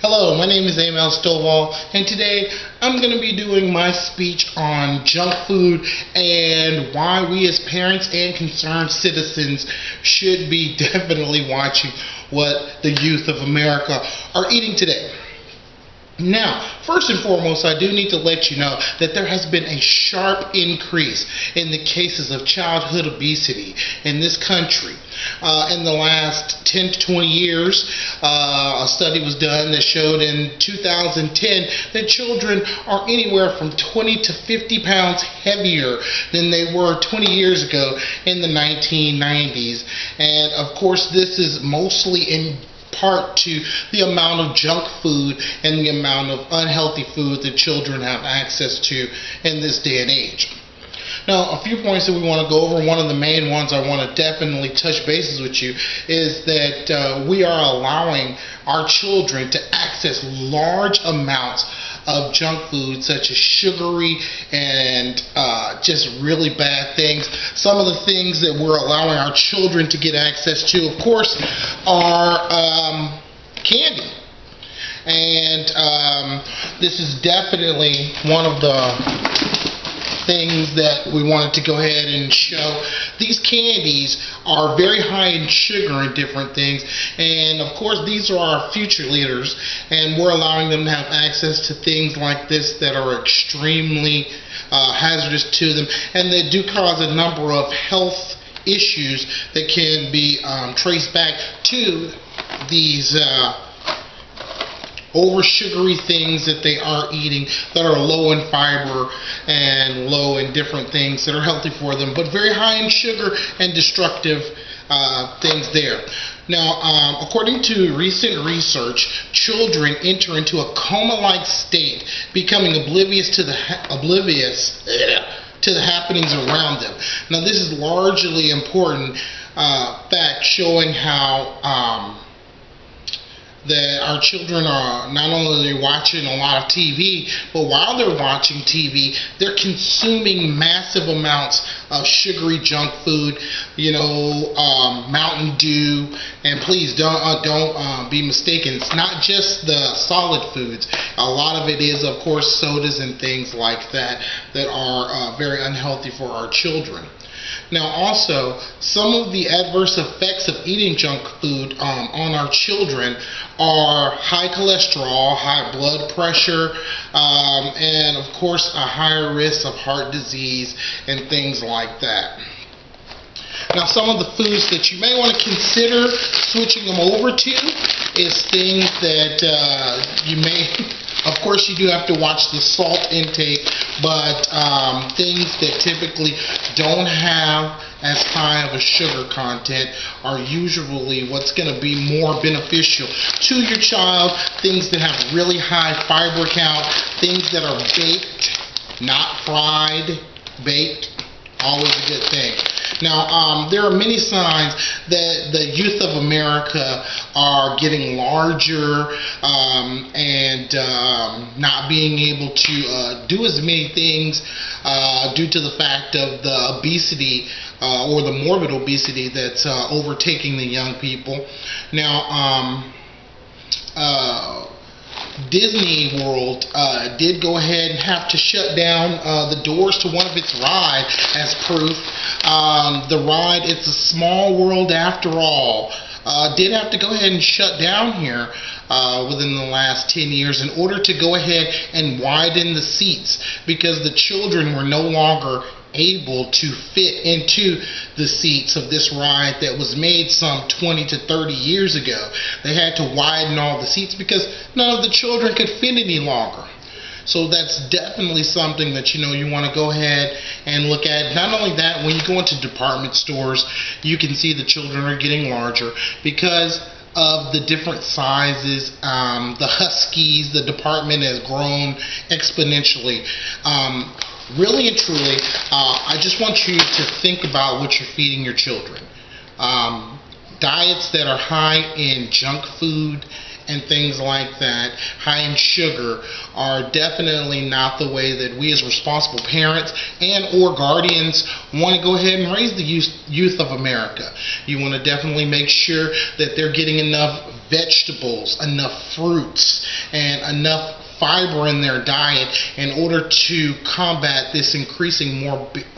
Hello, my name is Amel Stovall, and today I'm going to be doing my speech on junk food and why we as parents and concerned citizens should be definitely watching what the youth of America are eating today. Now, first and foremost, I do need to let you know that there has been a sharp increase in the cases of childhood obesity in this country. In the last 10 to 20 years, a study was done that showed in 2010 that children are anywhere from 20 to 50 pounds heavier than they were 20 years ago in the 1990s. And of course, this is mostly in part to the amount of junk food and the amount of unhealthy food that children have access to in this day and age. Now, a few points that we want to go over. One of the main ones I want to definitely touch bases with you is that we are allowing our children to access large amounts of junk food, such as sugary and just really bad things. Some of the things that we're allowing our children to get access to, of course, are candy. And this is definitely one of the things that we wanted to go ahead and show. These candies are very high in sugar and different things, and of course these are our future leaders, and we're allowing them to have access to things like this that are extremely hazardous to them, and they do cause a number of health issues that can be traced back to these over sugary things that they are eating that are low in fiber and low in different things that are healthy for them, but very high in sugar and destructive things there. Now, according to recent research, children enter into a coma-like state, becoming oblivious to the happenings around them. Now, this is largely important fact showing how that our children are not only watching a lot of TV, but while they're watching TV, they're consuming massive amounts of sugary junk food, Mountain Dew, and please don't be mistaken. It's not just the solid foods. A lot of it is, of course, sodas and things like that that are very unhealthy for our children. Now, also, some of the adverse effects of eating junk food on our children are high cholesterol, high blood pressure, and of course a higher risk of heart disease and things like that. Now, some of the foods that you may want to consider switching them over to is things that you may, of course, you do have to watch the salt intake, but things that typically don't have as high of a sugar content are usually what's going to be more beneficial to your child. Things that have really high fiber count, things that are baked, not fried, baked, always a good thing. Now, there are many signs that the youth of America are getting larger and not being able to do as many things due to the fact of the obesity or the morbid obesity that's overtaking the young people. Now, Disney World did go ahead and have to shut down the doors to one of its rides as proof. The ride, It's a Small World After All, did have to go ahead and shut down here within the last 10 years in order to go ahead and widen the seats because the children were no longer able to fit into the seats of this ride that was made some 20 to 30 years ago. They had to widen all the seats because none of the children could fit any longer. So that's definitely something that you want to go ahead and look at. Not only that, when you go into department stores, you can see the children are getting larger because of the different sizes. The Huskies, the department has grown exponentially. Really and truly, I just want you to think about what you're feeding your children. Diets that are high in junk food and things like that, high in sugar, are definitely not the way that we as responsible parents and or guardians want to go ahead and raise the youth of America. You want to definitely make sure that they're getting enough vegetables, enough fruits, and enough fiber in their diet in order to combat this increasing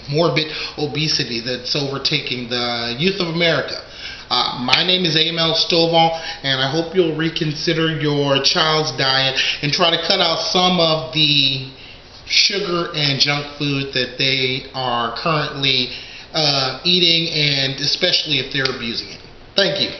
morbid obesity that's overtaking the youth of America. My name is Amel Stovall, and I hope you'll reconsider your child's diet and try to cut out some of the sugar and junk food that they are currently eating, and especially if they're abusing it. Thank you.